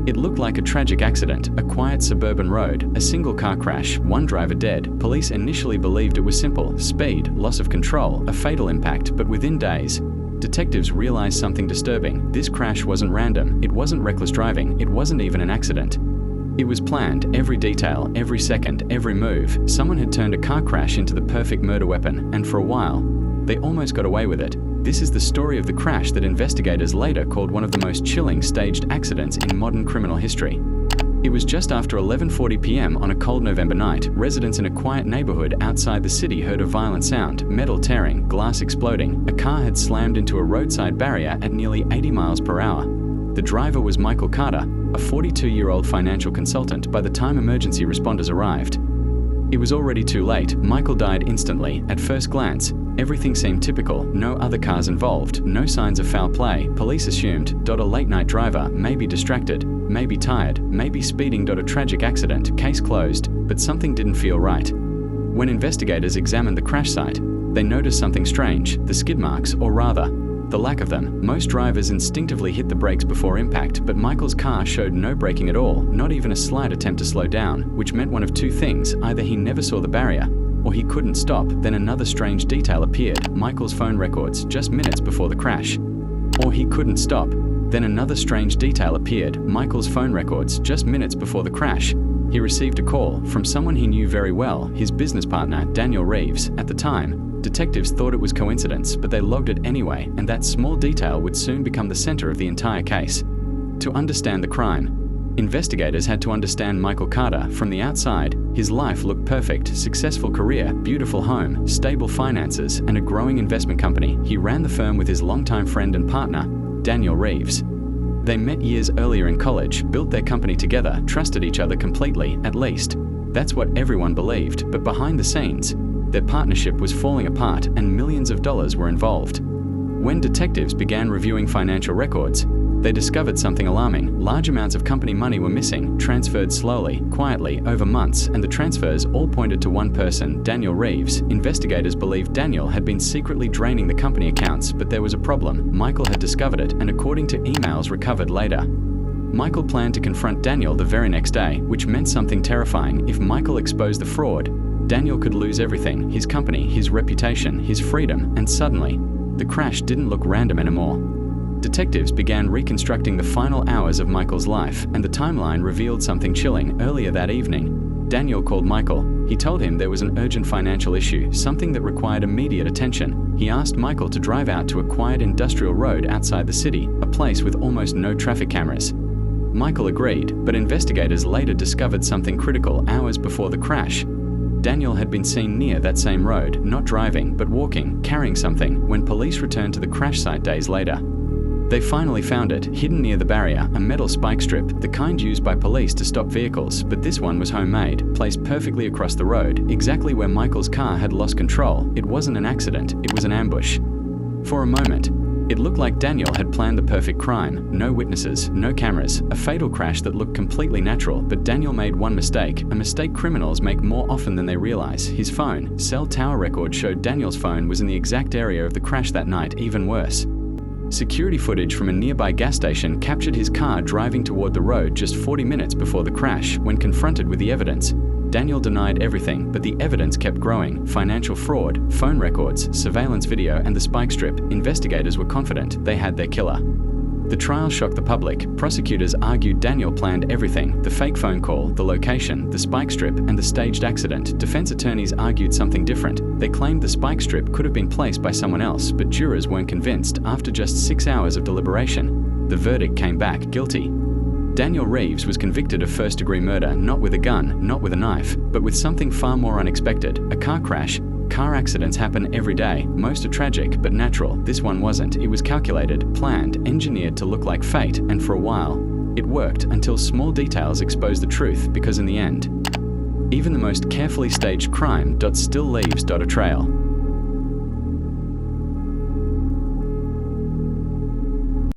It looked like a tragic accident, a quiet suburban road, a single car crash, one driver dead. Police initially believed it was simple: speed, loss of control, a fatal impact, but within days, detectives realized something disturbing. This crash wasn't random, it wasn't reckless driving, it wasn't even an accident. It was planned, every detail, every second, every move. Someone had turned a car crash into the perfect murder weapon, and for a while, they almost got away with it. This is the story of the crash that investigators later called one of the most chilling staged accidents in modern criminal history. It was just after 11:40 p.m. on a cold November night. Residents in a quiet neighborhood outside the city heard a violent sound: metal tearing, glass exploding. A car had slammed into a roadside barrier at nearly 80 miles per hour. The driver was Michael Carter, a 42-year-old financial consultant, by the time emergency responders arrived. It was already too late. Michael died instantly. At first glance, everything seemed typical. No other cars involved, no signs of foul play. Police assumed, a late-night driver, maybe distracted, maybe tired, maybe speeding. A tragic accident, case closed. But something didn't feel right. When investigators examined the crash site, they noticed something strange: the skid marks, or rather, the lack of them. Most drivers instinctively hit the brakes before impact, but Michael's car showed no braking at all, not even a slight attempt to slow down, which meant one of two things: either he never saw the barrier, or he couldn't stop. Then another strange detail appeared: Michael's phone records just minutes before the crash. Or he couldn't stop. Then another strange detail appeared: Michael's phone records just minutes before the crash. He received a call from someone he knew very well, his business partner, Daniel Reeves. At the time, detectives thought it was coincidence, but they logged it anyway, and that small detail would soon become the center of the entire case. To understand the crime, investigators had to understand Michael Carter from the outside. His life looked perfect: successful career, beautiful home, stable finances, and a growing investment company. He ran the firm with his longtime friend and partner, Daniel Reeves. They met years earlier in college, built their company together, trusted each other completely, at least. That's what everyone believed, but behind the scenes, their partnership was falling apart and millions of dollars were involved. When detectives began reviewing financial records, they discovered something alarming. Large amounts of company money were missing, transferred slowly, quietly, over months, and the transfers all pointed to one person: Daniel Reeves. Investigators believed Daniel had been secretly draining the company accounts, but there was a problem. Michael had discovered it, and according to emails recovered later, Michael planned to confront Daniel the very next day, which meant something terrifying. If Michael exposed the fraud, Daniel could lose everything: his company, his reputation, his freedom, and suddenly, the crash didn't look random anymore. Detectives began reconstructing the final hours of Michael's life, and the timeline revealed something chilling. Earlier that evening, Daniel called Michael. He told him there was an urgent financial issue, something that required immediate attention. He asked Michael to drive out to a quiet industrial road outside the city, a place with almost no traffic cameras. Michael agreed, but investigators later discovered something critical. Hours before the crash, Daniel had been seen near that same road, not driving, but walking, carrying something. When police returned to the crash site days later, they finally found it, hidden near the barrier: a metal spike strip, the kind used by police to stop vehicles, but this one was homemade, placed perfectly across the road, exactly where Michael's car had lost control. It wasn't an accident, it was an ambush. For a moment, it looked like Daniel had planned the perfect crime. No witnesses, no cameras, a fatal crash that looked completely natural. But Daniel made one mistake, a mistake criminals make more often than they realize. His phone, cell tower records showed Daniel's phone was in the exact area of the crash that night. Even worse, security footage from a nearby gas station captured his car driving toward the road just 40 minutes before the crash. When confronted with the evidence, Daniel denied everything, but the evidence kept growing: financial fraud, phone records, surveillance video, and the spike strip. Investigators were confident they had their killer. The trial shocked the public. Prosecutors argued Daniel planned everything: the fake phone call, the location, the spike strip, and the staged accident. Defense attorneys argued something different. They claimed the spike strip could have been placed by someone else, but jurors weren't convinced. After just 6 hours of deliberation, the verdict came back: guilty. Daniel Reeves was convicted of first-degree murder, not with a gun, not with a knife, but with something far more unexpected: a car crash. Car accidents happen every day. Most are tragic, but natural. This one wasn't. It was calculated, planned, engineered to look like fate, and for a while, it worked until small details exposed the truth, because in the end, even the most carefully staged crime still leaves a trail.